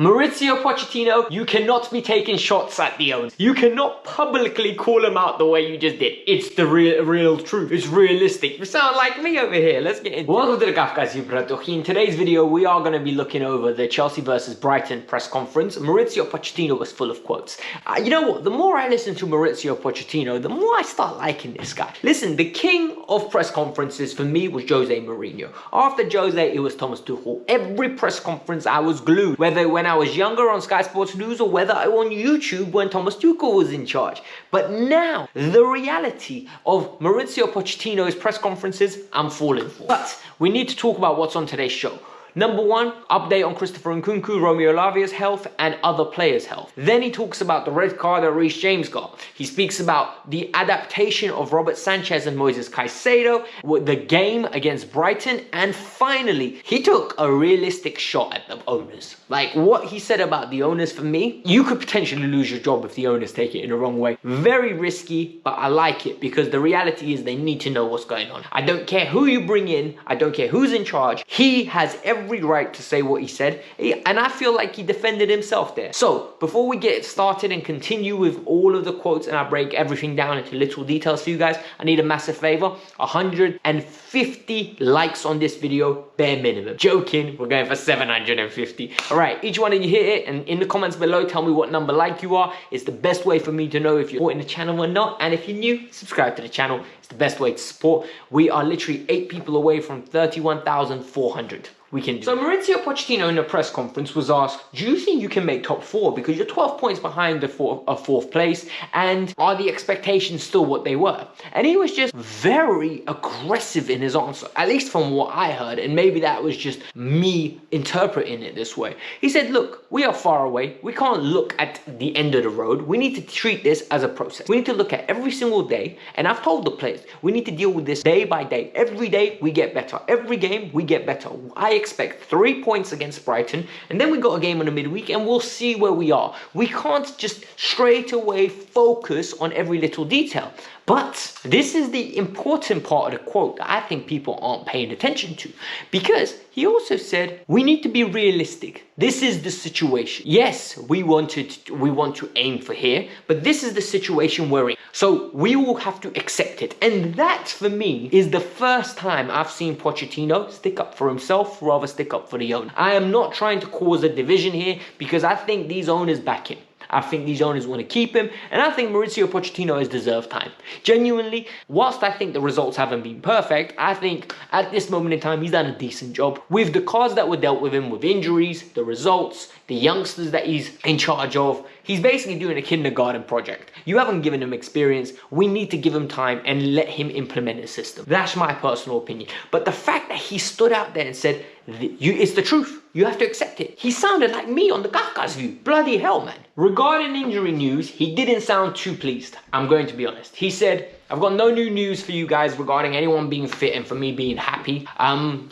Mauricio Pochettino, you cannot be taking shots at the owners. You cannot publicly call him out the way you just did. It's the real truth. It's realistic. You sound like me over here. Let's get into it. Welcome to the Kavkas View. In today's video, we are going to be looking over the Chelsea versus Brighton press conference. Mauricio Pochettino was full of quotes. You know what? The more I listen to Mauricio Pochettino, the more I start liking this guy. Listen, the king of press conferences for me was Jose Mourinho. After Jose, it was Thomas Tuchel. Every press conference, I was glued. Whether when I was younger on Sky Sports News or whether I was on YouTube when Thomas Tuchel was in charge. But now, the reality of Mauricio Pochettino's press conferences, I'm falling for. But we need to talk about what's on today's show. Number one, update on Christopher Nkunku, Romeo Lavia's health and other players' health. Then he talks about the red card that Reece James got. He speaks about the adaptation of Robert Sanchez and Moises Caicedo, the game against Brighton, and finally, he took a realistic shot at the owners. Like what he said about the owners, for me, you could potentially lose your job if the owners take it in the wrong way. Very risky, but I like it because the reality is they need to know what's going on. I don't care who you bring in. I don't care who's in charge. He has every right to say what he said, and I feel like he defended himself there. So before we get started and continue with all of the quotes and I break everything down into little details for you guys, I need a massive favor. 150 likes on this video, bare minimum. Joking, we're going for 750. All right, each one of you hit it, and in the comments below tell me what number like you are. It's the best way for me to know if you're supporting the channel or not, and if you're new, subscribe to the channel. It's the best way to support. We are literally 8 people away from 31,400. We can do. So Mauricio Pochettino in a press conference was asked, do you think you can make top 4 because you're 12 points behind the fourth place, and are the expectations still what they were? And he was just very aggressive in his answer, at least from what I heard, and maybe that was just me interpreting it this way. He said, look, we are far away. We can't look at the end of the road. We need to treat this as a process. We need to look at every single day, and I've told the players, we need to deal with this day by day. Every day we get better. Every game we get better. I expect 3 points against Brighton, and then we got a game on the midweek, and we'll see where we are. We can't just straight away focus on every little detail. But this is the important part of the quote that I think people aren't paying attention to, because he also said we need to be realistic. This is the situation. Yes, we want to aim for here, but this is the situation we're in. So we will have to accept it. And that, for me, is the first time I've seen Pochettino stick up for himself, rather stick up for the owner. I am not trying to cause a division here, because I think these owners back him. I think these owners want to keep him, and I think Mauricio Pochettino has deserved time. Genuinely, whilst I think the results haven't been perfect, I think at this moment in time, he's done a decent job. With the cards that were dealt with him, with injuries, the results, the youngsters that he's in charge of, he's basically doing a kindergarten project. You haven't given him experience. We need to give him time and let him implement a system. That's my personal opinion. But the fact that he stood out there and said, it's the truth. You have to accept it. He sounded like me on the Kavkas View. Bloody hell, man. Regarding injury news, he didn't sound too pleased. I'm going to be honest. He said, I've got no new news for you guys regarding anyone being fit and for me being happy.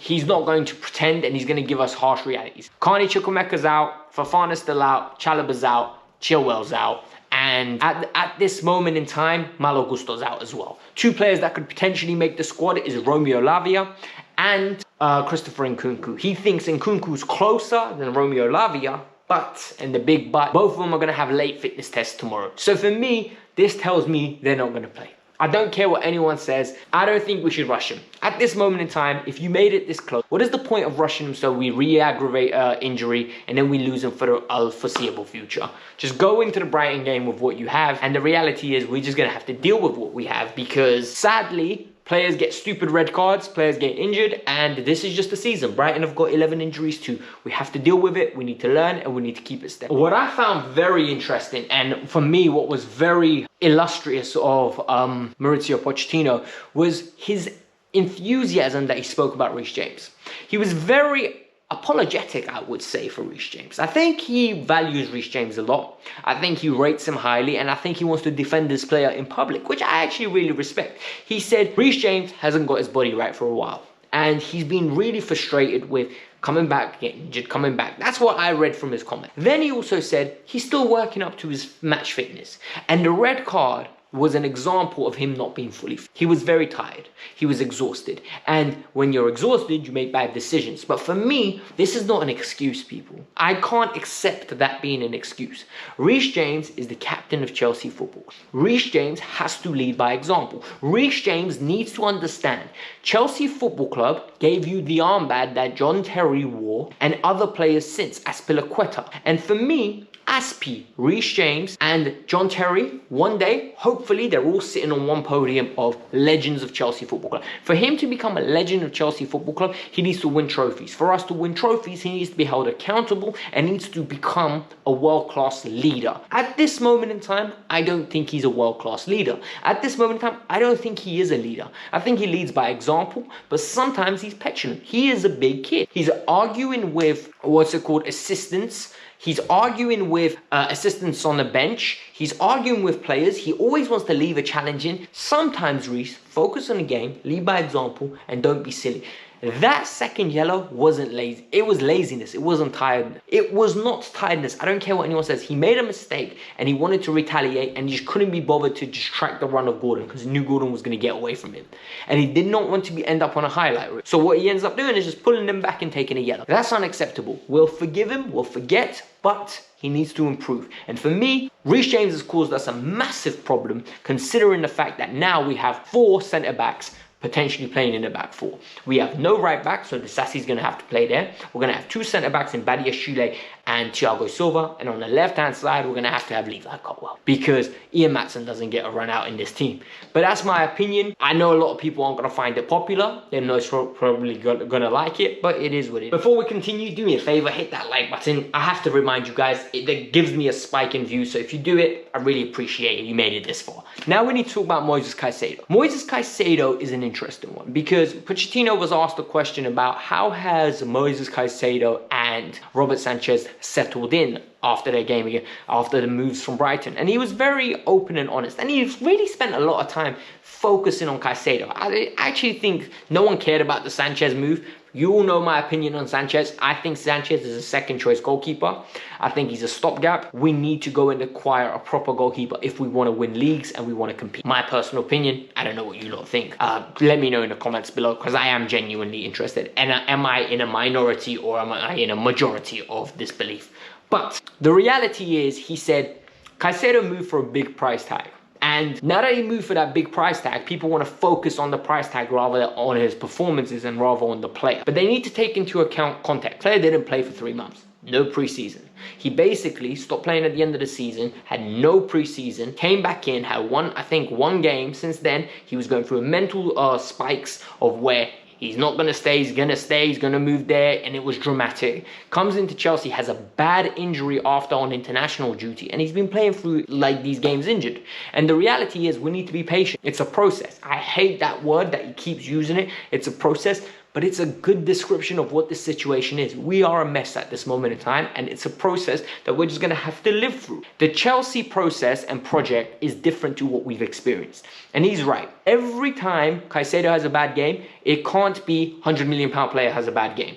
He's not going to pretend, and he's going to give us harsh realities. Carney Chukwuemeka's out. Fofana's still out. Chalobah's out. Chilwell's out. And at this moment in time, Malo Gusto's out as well. 2 players that could potentially make the squad is Romeo Lavia and Christopher Nkunku. He thinks Nkunku's closer than Romeo Lavia, but, and the big but, both of them are going to have late fitness tests tomorrow. So for me, this tells me they're not going to play. I don't care what anyone says. I don't think we should rush him. At this moment in time, if you made it this close, what is the point of rushing him so we re-aggravate injury and then we lose him for the foreseeable future? Just go into the Brighton game with what you have, and the reality is we're just going to have to deal with what we have, because sadly, players get stupid red cards, players get injured, and this is just the season. Brighton have got 11 injuries too. We have to deal with it, we need to learn, and we need to keep it steady. What I found very interesting, and for me what was very illustrious of Mauricio Pochettino, was his enthusiasm that he spoke about Reece James. He was very apologetic, I would say, for Reece James. I think he values Reece James a lot. I think he rates him highly, and I think he wants to defend this player in public, which I actually really respect. He said Reece James hasn't got his body right for a while, and he's been really frustrated with coming back, getting injured, coming back. That's what I read from his comment. Then he also said he's still working up to his match fitness, and the red card was an example of him not being fully fit. He was very tired. He was exhausted. And when you're exhausted, you make bad decisions. But for me, this is not an excuse, people. I can't accept that being an excuse. Reece James is the captain of Chelsea football. Reece James has to lead by example. Reece James needs to understand Chelsea Football Club gave you the armband that John Terry wore and other players since, Azpilicueta. And for me, Aspi, Reece James, and John Terry, one day, hopefully, they're all sitting on one podium of legends of Chelsea Football Club. For him to become a legend of Chelsea Football Club, he needs to win trophies. For us to win trophies, he needs to be held accountable and needs to become a world-class leader. At this moment in time, I don't think he's a world-class leader. At this moment in time, I don't think he is a leader. I think he leads by example, but sometimes he's petulant. He is a big kid. He's arguing with, assistants. He's arguing with assistants on the bench. He's arguing with players. He always wants to leave a challenge in. Sometimes, Reece, focus on the game, lead by example, and don't be silly. That second yellow wasn't lazy. It was laziness. It wasn't tiredness. It was not tiredness. I don't care what anyone says. He made a mistake and he wanted to retaliate and he just couldn't be bothered to distract the run of Gordon because he knew Gordon was going to get away from him. And he did not want to end up on a highlight reel. So what he ends up doing is just pulling them back and taking a yellow. That's unacceptable. We'll forgive him. We'll forget. But he needs to improve. And for me, Reece James has caused us a massive problem considering the fact that now we have 4 centre-backs potentially playing in the back 4. We have no right back, so Disasi's going to have to play there. We're going to have 2 centre-backs in Badiashile and Thiago Silva. And on the left-hand side, we're going to have Levi Colwill because Ian Maatsen doesn't get a run out in this team. But that's my opinion. I know a lot of people aren't going to find it popular. They're most probably going to like it, but it is what it is. Before we continue, do me a favour, hit that like button. I have to remind you guys, that gives me a spike in views. So if you do it, I really appreciate it. You made it this far. Now we need to talk about Moises Caicedo. Moises Caicedo is an interesting one because Pochettino was asked a question about how has Moises Caicedo and Robert Sanchez settled in after their game again, after the moves from Brighton. And he was very open and honest. And he really spent a lot of time focusing on Caicedo. I actually think no one cared about the Sanchez move. You all know my opinion on Sanchez. I think Sanchez is a second choice goalkeeper. I think he's a stopgap. We need to go and acquire a proper goalkeeper if we want to win leagues and we want to compete. My personal opinion, I don't know what you lot think. Let me know in the comments below because I am genuinely interested. And am I in a minority or am I in a majority of this belief? But the reality is, he said, Caicedo moved for a big price tag. And now that he moved for that big price tag, people want to focus on the price tag rather than on his performances and rather on the player. But they need to take into account context. Player didn't play for 3 months. No preseason. He basically stopped playing at the end of the season, had no preseason, came back in, had one game. Since then, he was going through mental spikes of where he's not going to stay, he's going to move there, and it was dramatic. Comes into Chelsea, has a bad injury after on international duty, and he's been playing through like these games injured. And the reality is we need to be patient. It's a process. I hate that word that he keeps using it. It's a process, but it's a good description of what this situation is. We are a mess at this moment in time, and it's a process that we're just going to have to live through. The Chelsea process and project is different to what we've experienced. And he's right. Every time Caicedo has a bad game, it can't be £100 million player has a bad game.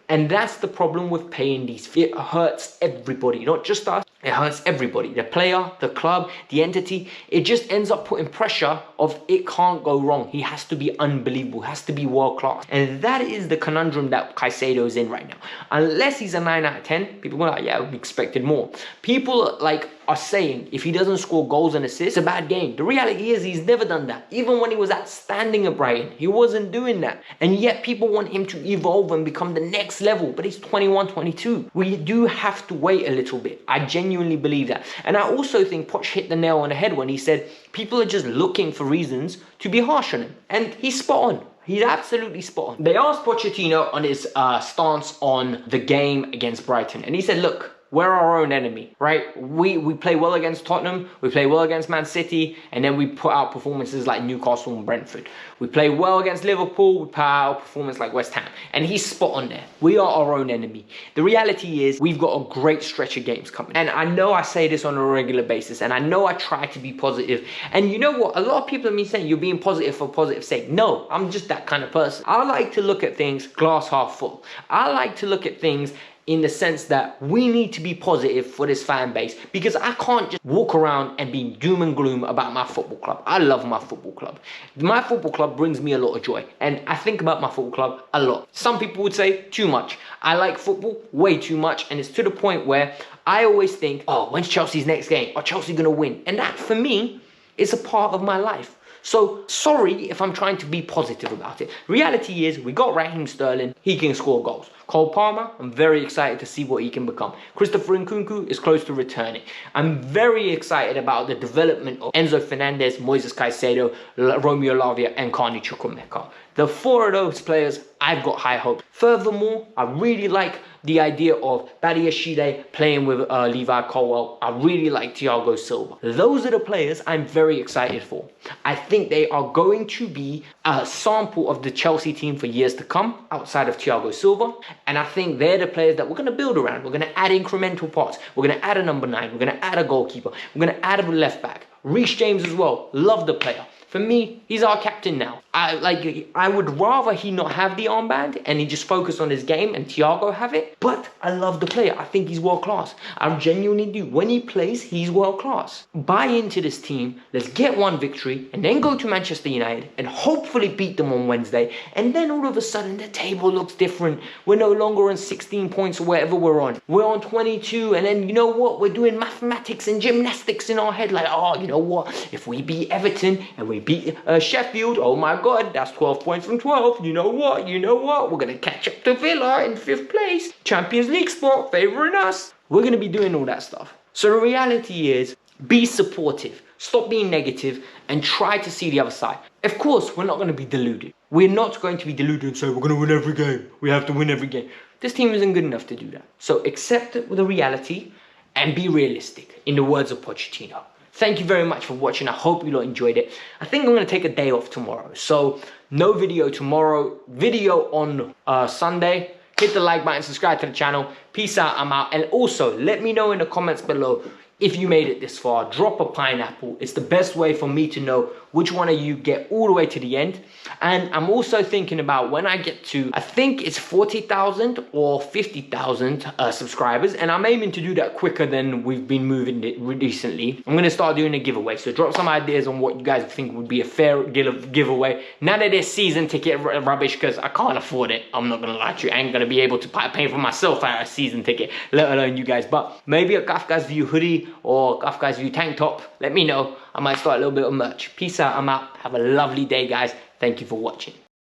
And that's the problem with paying these fees. It hurts everybody, not just us. It hurts everybody. The player, the club, the entity. It just ends up putting pressure of it can't go wrong. He has to be unbelievable. He has to be world class. And that is the conundrum that Caicedo is in right now. Unless he's a 9 out of 10, people are like, yeah, we expected more. People are saying if he doesn't score goals and assists, it's a bad game. The reality is he's never done that. Even when he was outstanding at Brighton, he wasn't doing that. And yet people want him to evolve and become the next level. But he's 21, 22. We do have to wait a little bit. I genuinely believe that. And I also think Poch hit the nail on the head when he said people are just looking for reasons to be harsh on him. And he's spot on. He's absolutely spot on. They asked Pochettino on his stance on the game against Brighton. And he said, look, we're our own enemy, right? We play well against Tottenham, we play well against Man City, and then we put out performances like Newcastle and Brentford. We play well against Liverpool, we put out a performance like West Ham. And he's spot on there. We are our own enemy. The reality is we've got a great stretch of games coming. And I know I say this on a regular basis, and I know I try to be positive. And you know what? A lot of people have been saying you're being positive for positive sake. No, I'm just that kind of person. I like to look at things glass half full. I like to look at things in the sense that we need to be positive for this fan base, because I can't just walk around and be doom and gloom about my football club. I love my football club. My football club brings me a lot of joy, and I think about my football club a lot. Some people would say too much. I like football way too much, and it's to the point where I always think, oh, when's Chelsea's next game? Are Chelsea gonna win? And that, for me, is a part of my life. So, sorry if I'm trying to be positive about it. Reality is, we got Raheem Sterling, he can score goals. Cole Palmer, I'm very excited to see what he can become. Christopher Nkunku is close to returning. I'm very excited about the development of Enzo Fernandez, Moises Caicedo, Romeo Lavia, and Carney Chukwuemeka. The four of those players, I've got high hopes. Furthermore, I really like the idea of Badiashile playing with Levi Colwill. I really like Thiago Silva. Those are the players I'm very excited for. I think they are going to be a sample of the Chelsea team for years to come, outside of Thiago Silva. And I think they're the players that we're going to build around. We're going to add incremental parts. We're going to add a number 9. We're going to add a goalkeeper. We're going to add a left back. Reece James as well. Love the player. For me, he's our captain now. I would rather he not have the armband and he just focus on his game and Thiago have it. But I love the player. I think he's world class. I genuinely do. When he plays, he's world class. Buy into this team. Let's get one victory and then go to Manchester United and hopefully beat them on Wednesday. And then all of a sudden the table looks different. We're no longer on 16 points or whatever we're on. We're on 22, and then you know what? We're doing mathematics and gymnastics in our head like, oh, you know what? If we beat Everton and we beat Sheffield, oh my God, that's 12 points from 12. You know what? We're going to catch up to Villa in 5th place. Champions League spot favouring us. We're going to be doing all that stuff. So the reality is, be supportive. Stop being negative and try to see the other side. Of course, we're not going to be deluded. We're not going to be deluded and say, we're going to win every game. We have to win every game. This team isn't good enough to do that. So accept the reality and be realistic, in the words of Pochettino. Thank you very much for watching. I hope you lot enjoyed it. I think I'm going to take a day off tomorrow. So no video tomorrow. Video on Sunday. Hit the like button, subscribe to the channel. Peace out, I'm out. And also, let me know in the comments below if you made it this far. Drop a pineapple. It's the best way for me to know which one of you get all the way to the end. And I'm also thinking about when I get to, I think it's 40,000 or 50,000 subscribers. And I'm aiming to do that quicker than we've been moving it recently. I'm going to start doing a giveaway. So drop some ideas on what you guys think would be a fair giveaway. None of this season ticket rubbish, because I can't afford it. I'm not going to lie to you. I ain't going to be able to pay for myself a season ticket, let alone you guys. But maybe a Kavkas View hoodie or Kavkas View tank top. Let me know. I might start a little bit of merch. Peace out. I'm out. Have a lovely day, guys. Thank you for watching.